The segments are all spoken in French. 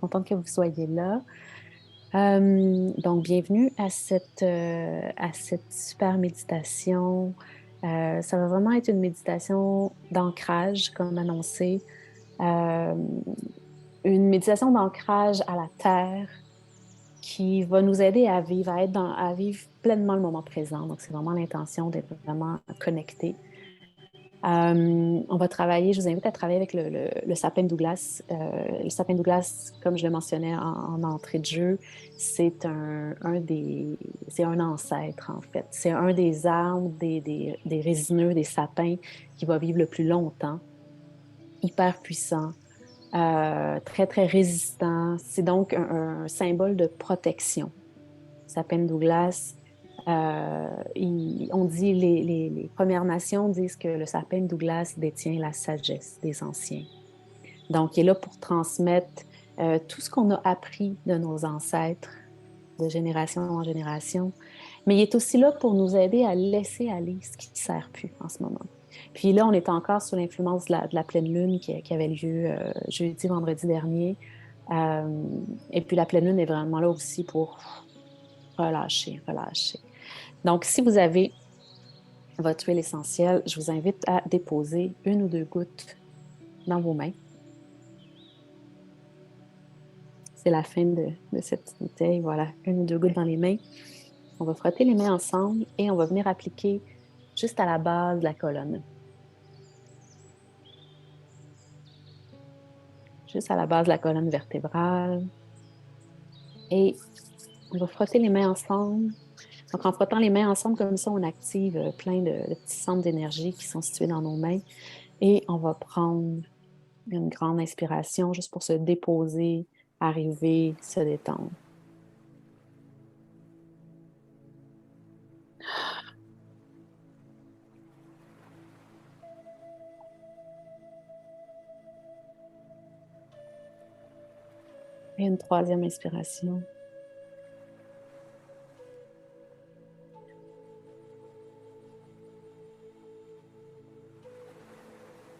Contente que vous soyez là. Donc, bienvenue à cette super méditation. Ça va vraiment être une méditation d'ancrage, comme annoncé. Euh, une méditation d'ancrage à la terre qui va nous aider à vivre, à vivre pleinement le moment présent. Donc, c'est vraiment l'intention d'être vraiment connecté. On va travailler, je vous invite à travailler avec le sapin Douglas. Le sapin Douglas, comme je le mentionnais en entrée de jeu, c'est un ancêtre, en fait. C'est un des arbres, des résineux, des sapins qui va vivre le plus longtemps, hyper puissant, très, très résistant. C'est donc un symbole de protection. Sapin Douglas. On dit, les Premières Nations disent que le sapin Douglas détient la sagesse des anciens. Donc, il est là pour transmettre tout ce qu'on a appris de nos ancêtres, de génération en génération, mais il est aussi là pour nous aider à laisser aller ce qui ne sert plus en ce moment. Puis là, on est encore sous l'influence de la pleine lune qui avait lieu jeudi, vendredi dernier. Euh, et puis la pleine lune est vraiment là aussi pour relâcher, relâcher. Donc, si vous avez votre huile essentielle, je vous invite à déposer une ou deux gouttes dans vos mains. C'est la fin de cette petite bouteille. Voilà, une ou deux gouttes dans les mains. On va frotter les mains ensemble et on va venir appliquer juste à la base de la colonne. Juste à la base de la colonne vertébrale. Et on va frotter les mains ensemble. Donc, en frottant les mains ensemble, comme ça, on active plein de petits centres d'énergie qui sont situés dans nos mains. Et on va prendre une grande inspiration juste pour se déposer, arriver, se détendre. Et une troisième inspiration.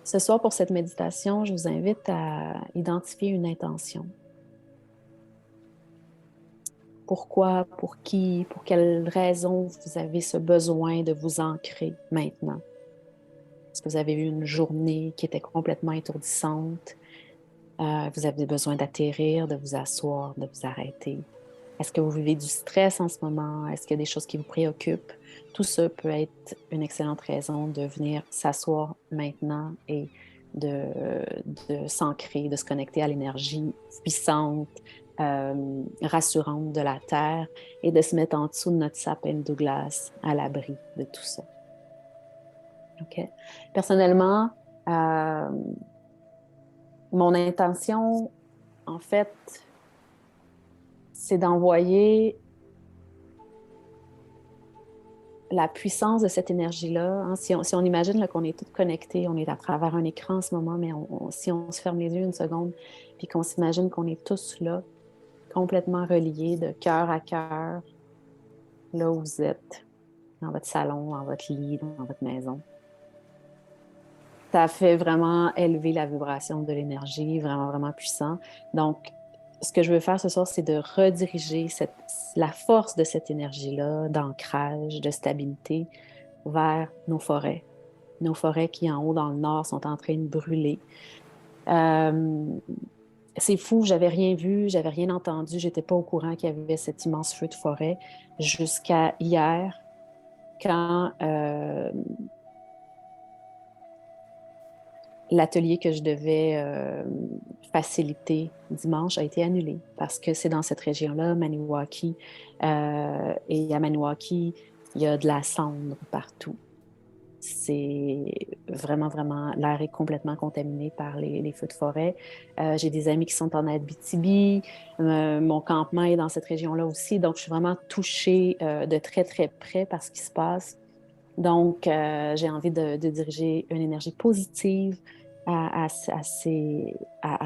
Ce soir, pour cette méditation, je vous invite à identifier une intention. Pourquoi, pour qui, pour quelle raison vous avez ce besoin de vous ancrer maintenant? Est-ce que vous avez eu une journée qui était complètement étourdissante? Vous avez besoin d'atterrir, de vous asseoir, de vous arrêter? Est-ce que vous vivez du stress en ce moment? Est-ce qu'il y a des choses qui vous préoccupent? Tout ça peut être une excellente raison de venir s'asseoir maintenant et de s'ancrer, de se connecter à l'énergie puissante, rassurante de la Terre et de se mettre en dessous de notre sapin Douglas à l'abri de tout ça. OK? Personnellement, euh, mon intention, en fait, c'est d'envoyer la puissance de cette énergie-là. Hein, si on imagine là, qu'on est tous connectés, on est à travers un écran en ce moment, mais si on se ferme les yeux une seconde, puis qu'on s'imagine qu'on est tous là, complètement reliés de cœur à cœur, là où vous êtes, dans votre salon, dans votre lit, dans votre maison. Ça fait vraiment élever la vibration de l'énergie, vraiment, vraiment puissant. Donc, ce que je veux faire ce soir, c'est de rediriger la force de cette énergie-là, d'ancrage, de stabilité, vers nos forêts qui, en haut dans le nord, sont en train de brûler. Euh, c'est fou, j'avais rien vu, j'avais rien entendu, j'étais pas au courant qu'il y avait cet immense feu de forêt jusqu'à hier, quand l'atelier que je devais faciliter dimanche a été annulé parce que c'est dans cette région-là, Maniwaki, et à Maniwaki, il y a de la cendre partout. C'est vraiment, vraiment, l'air est complètement contaminé par les feux de forêt. J'ai des amis qui sont en Abitibi. Mon campement est dans cette région-là aussi. Donc, je suis vraiment touchée de très, très près par ce qui se passe. Donc, j'ai envie de diriger une énergie positive à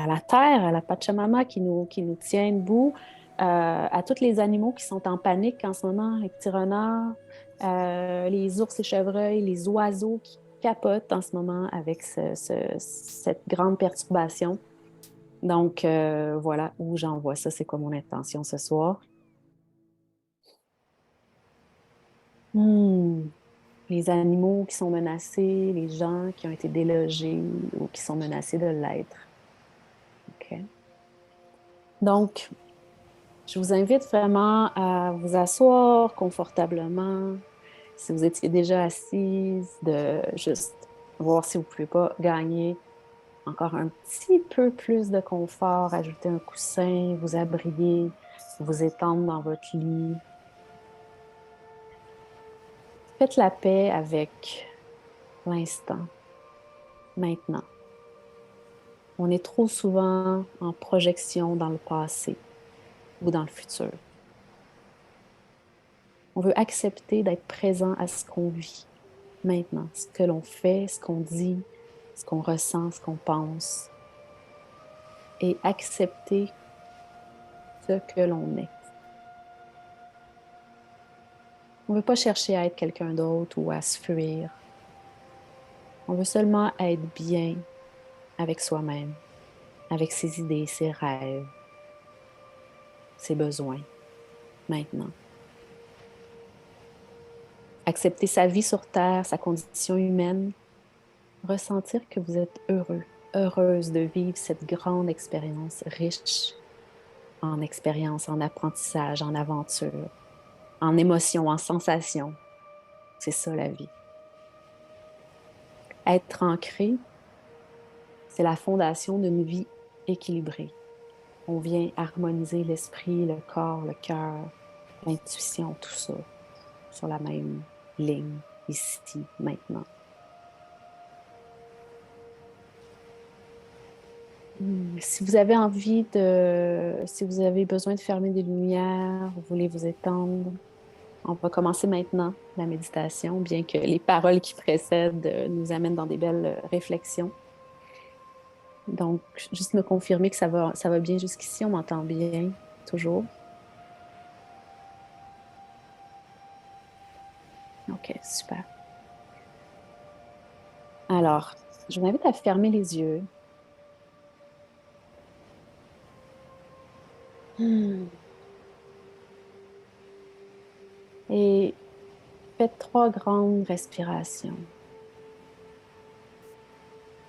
la terre, à la Pachamama qui nous tient debout, à tous les animaux qui sont en panique en ce moment, les petits renards, les ours et chevreuils, les oiseaux qui capotent en ce moment avec cette grande perturbation. Donc, voilà où j'envoie ça. C'est quoi mon intention ce soir? Les animaux qui sont menacés, les gens qui ont été délogés ou qui sont menacés de l'être. OK. Donc, je vous invite vraiment à vous asseoir confortablement. Si vous étiez déjà assise, de juste voir si vous ne pouvez pas gagner encore un petit peu plus de confort, ajouter un coussin, vous abriter, vous étendre dans votre lit. Faites la paix avec l'instant, maintenant. On est trop souvent en projection dans le passé ou dans le futur. On veut accepter d'être présent à ce qu'on vit maintenant, ce que l'on fait, ce qu'on dit, ce qu'on ressent, ce qu'on pense, et accepter ce que l'on est. On ne veut pas chercher à être quelqu'un d'autre ou à se fuir. On veut seulement être bien avec soi-même, avec ses idées, ses rêves, ses besoins, maintenant. Accepter sa vie sur Terre, sa condition humaine, ressentir que vous êtes heureux, heureuse de vivre cette grande expérience riche en expérience, en apprentissage, en aventure, en émotions, en sensations. C'est ça la vie. Être ancré, c'est la fondation d'une vie équilibrée. On vient harmoniser l'esprit, le corps, le cœur, l'intuition, tout ça sur la même ligne, ici, maintenant. Si vous avez si vous avez besoin de fermer des lumières, vous voulez vous étendre, on va commencer maintenant la méditation, bien que les paroles qui précèdent nous amènent dans des belles réflexions. Donc, juste me confirmer que ça va bien jusqu'ici, on m'entend bien, toujours. OK, super. Alors, je vous invite à fermer les yeux. Hmm. Et faites 3 grandes respirations,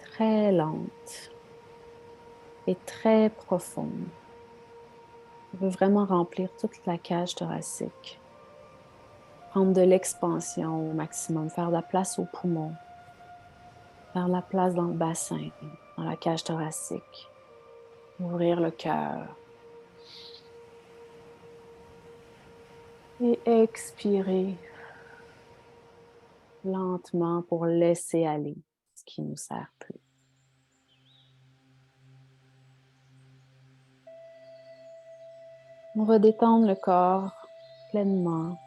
très lentes et très profondes. On veut vraiment remplir toute la cage thoracique. Prendre de l'expansion au maximum, faire de la place aux poumons, faire de la place dans le bassin, dans la cage thoracique. Ouvrir le cœur. Et expirer lentement pour laisser aller ce qui ne nous sert plus. On va détendre le corps pleinement.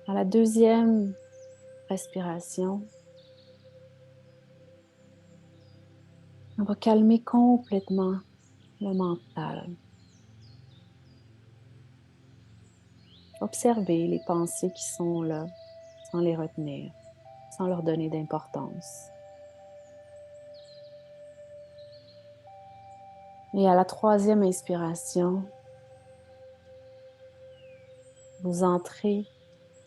À la deuxième respiration, on va calmer complètement le mental. Observer les pensées qui sont là, sans les retenir, sans leur donner d'importance. Et à la troisième inspiration, vous entrez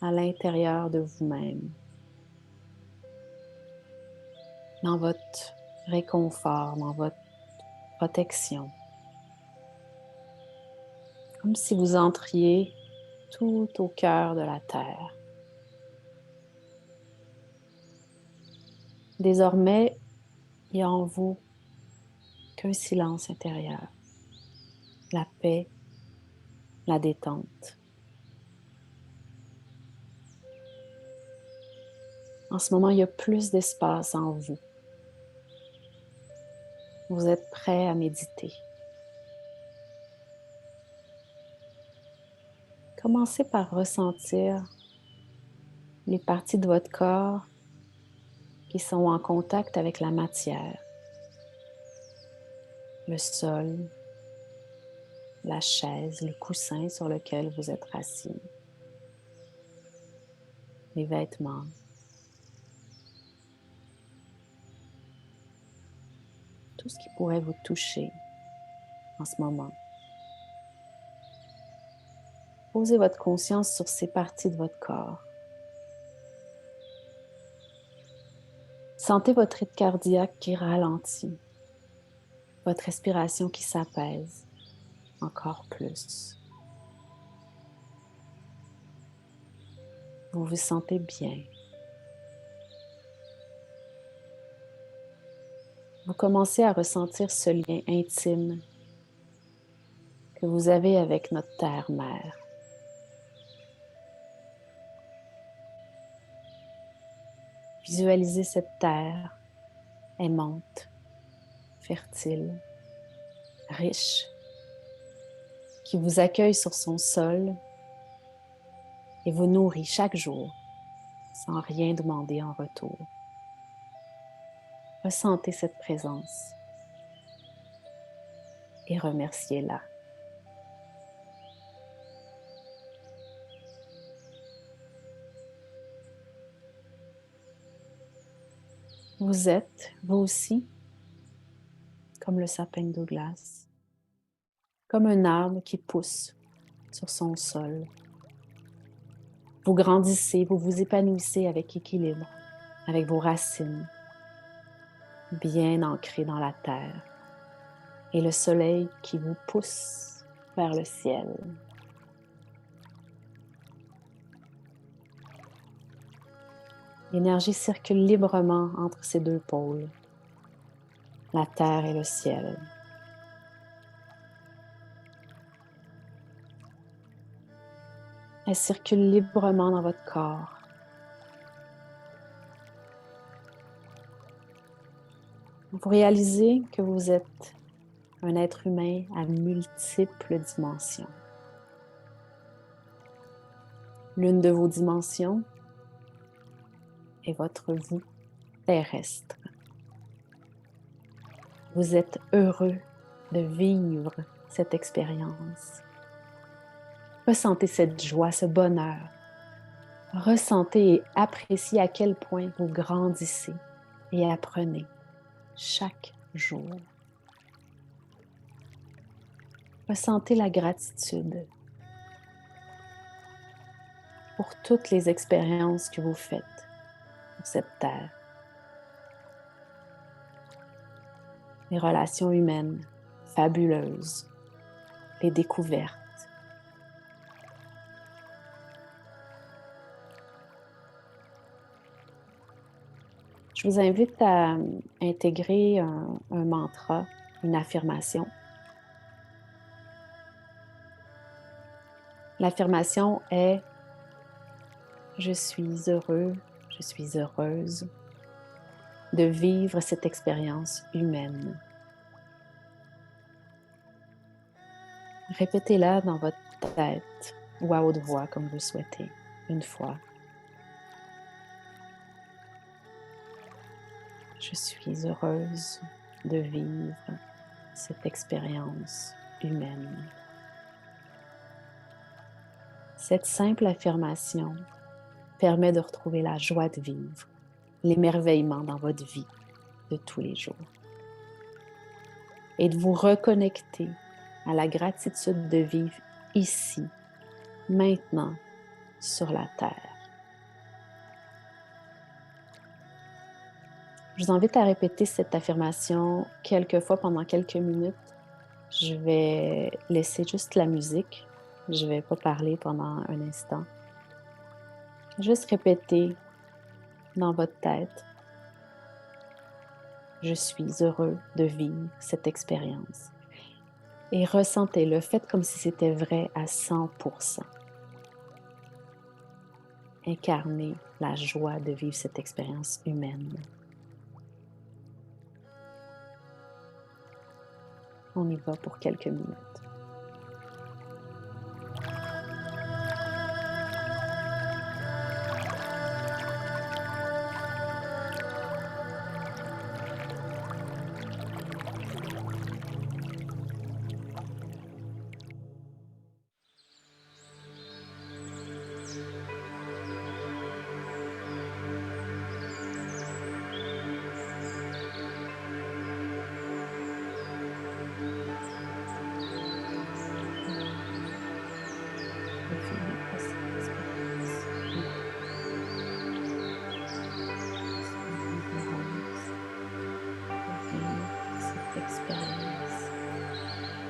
à l'intérieur de vous-même, dans votre réconfort, dans votre protection. Comme si vous entriez tout au cœur de la Terre. Désormais, il n'y a en vous qu'un silence intérieur, la paix, la détente. En ce moment, il y a plus d'espace en vous. Vous êtes prêt à méditer. Commencez par ressentir les parties de votre corps qui sont en contact avec la matière. Le sol, la chaise, le coussin sur lequel vous êtes assis, les vêtements. tout ce qui pourrait vous toucher en ce moment. Posez votre conscience sur ces parties de votre corps. Sentez votre rythme cardiaque qui ralentit, votre respiration qui s'apaise encore plus. Vous vous sentez bien. Vous commencez à ressentir ce lien intime que vous avez avec notre terre-mère. Visualisez cette terre aimante, fertile, riche, qui vous accueille sur son sol et vous nourrit chaque jour sans rien demander en retour. Ressentez cette présence et remerciez-la. Vous êtes, vous aussi, comme le sapin de Douglas, comme un arbre qui pousse sur son sol. Vous grandissez, vous vous épanouissez avec équilibre, avec vos racines bien ancrées dans la terre et le soleil qui vous pousse vers le ciel. L'énergie circule librement entre ces deux pôles, la terre et le ciel. Elle circule librement dans votre corps. Vous réalisez que vous êtes un être humain à multiples dimensions. L'une de vos dimensions est votre vous terrestre. Vous êtes heureux de vivre cette expérience. Ressentez cette joie, ce bonheur. Ressentez et appréciez à quel point vous grandissez et apprenez chaque jour. Ressentez la gratitude pour toutes les expériences que vous faites sur cette terre. Les relations humaines fabuleuses, les découvertes. Je vous invite à intégrer un mantra, une affirmation. L'affirmation est « Je suis heureux, je suis heureuse de vivre cette expérience humaine ». Répétez-la dans votre tête ou à haute voix comme vous le souhaitez, une fois. Je suis heureuse de vivre cette expérience humaine. Cette simple affirmation permet de retrouver la joie de vivre, l'émerveillement dans votre vie de tous les jours et de vous reconnecter à la gratitude de vivre ici, maintenant, sur la Terre. Je vous invite à répéter cette affirmation quelques fois pendant quelques minutes. Je vais laisser juste la musique. Je ne vais pas parler pendant un instant. Juste répéter dans votre tête. Je suis heureux de vivre cette expérience. Et ressentez-le, faites comme si c'était vrai à 100%. Incarnez la joie de vivre cette expérience humaine. On y va pour quelques minutes.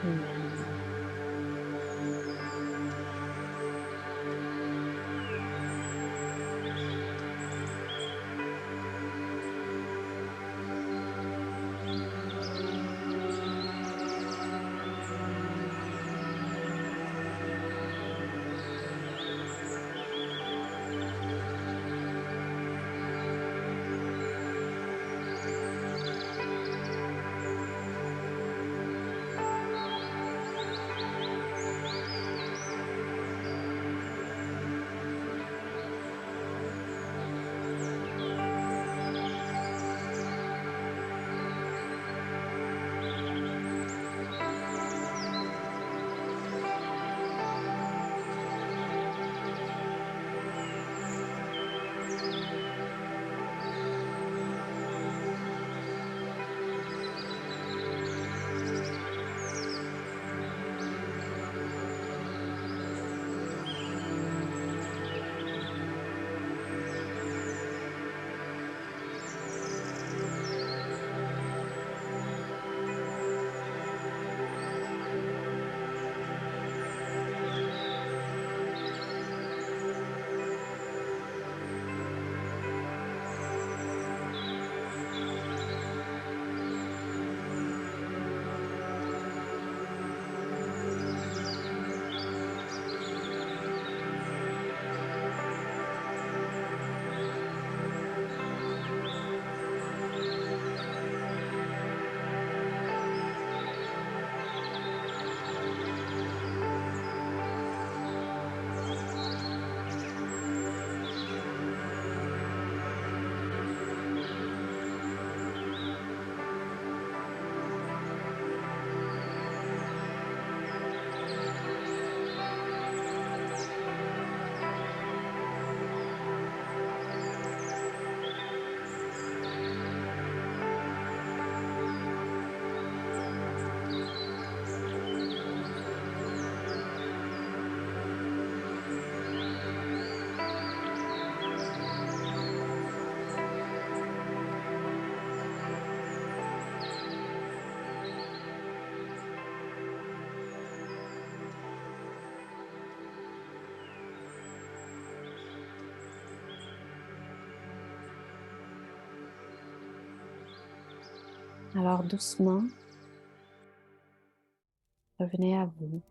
Hmm. Alors doucement, revenez à vous.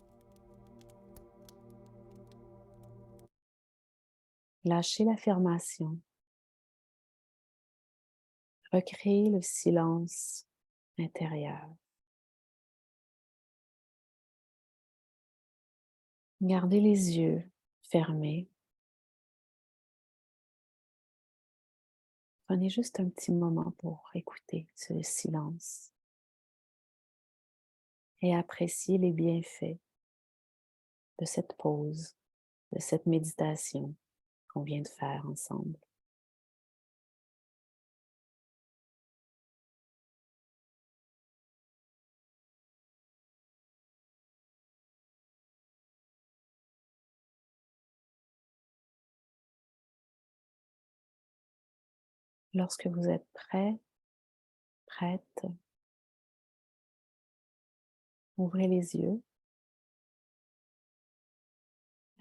Lâchez l'affirmation. Recréez le silence intérieur. Gardez les yeux fermés. Prenez juste un petit moment pour écouter ce silence et apprécier les bienfaits de cette pause, de cette méditation qu'on vient de faire ensemble. Lorsque vous êtes prêt, prête, ouvrez les yeux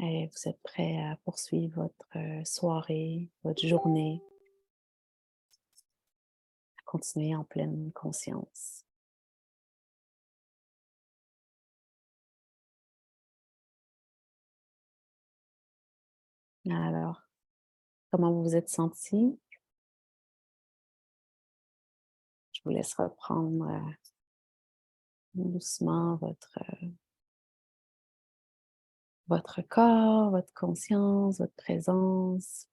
et vous êtes prêt à poursuivre votre soirée, votre journée, à continuer en pleine conscience. Alors, comment vous vous êtes senti? Je vous laisse reprendre doucement votre corps, votre conscience, votre présence.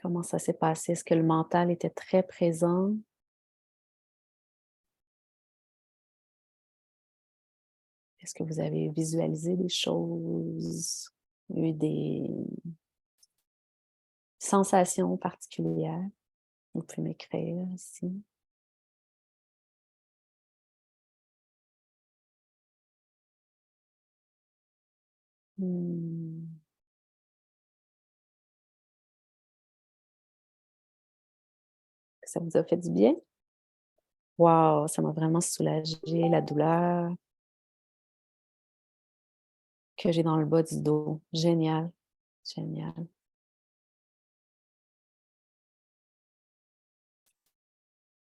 Comment ça s'est passé? Est-ce que le mental était très présent? Est-ce que vous avez visualisé des choses? Eu des sensations particulières? Vous pouvez m'écrire ici. Hmm. Ça vous a fait du bien? Wow, ça m'a vraiment soulagé la douleur que j'ai dans le bas du dos. Génial, génial.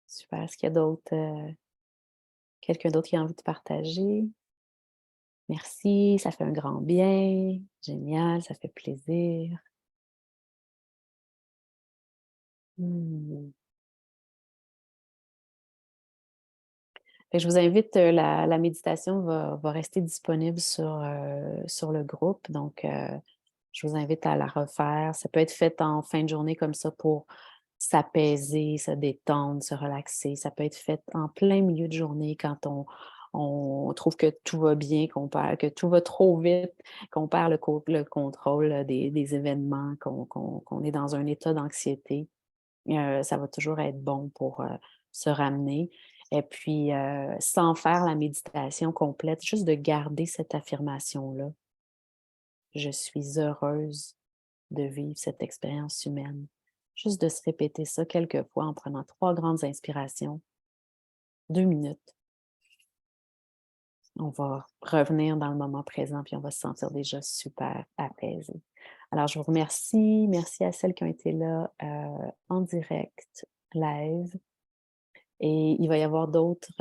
Super. Est-ce qu'il y a quelqu'un d'autre qui a envie de partager? Merci, ça fait un grand bien. Génial, ça fait plaisir. Mmh. Fait que je vous invite, la méditation va rester disponible sur le groupe, donc je vous invite à la refaire. Ça peut être fait en fin de journée comme ça pour s'apaiser, se détendre, se relaxer. Ça peut être fait en plein milieu de journée quand on trouve que tout va bien, que tout va trop vite, qu'on perd le contrôle des événements, qu'on est dans un état d'anxiété. Ça va toujours être bon pour, se ramener et puis, sans faire la méditation complète, juste de garder cette affirmation-là: «Je suis heureuse de vivre cette expérience humaine». Juste de se répéter ça quelques fois en prenant 3 grandes inspirations, 2 minutes. On va revenir dans le moment présent, puis on va se sentir déjà super apaisé. Alors je vous remercie, merci à celles qui ont été là, en direct, live. Et il va y avoir d'autres,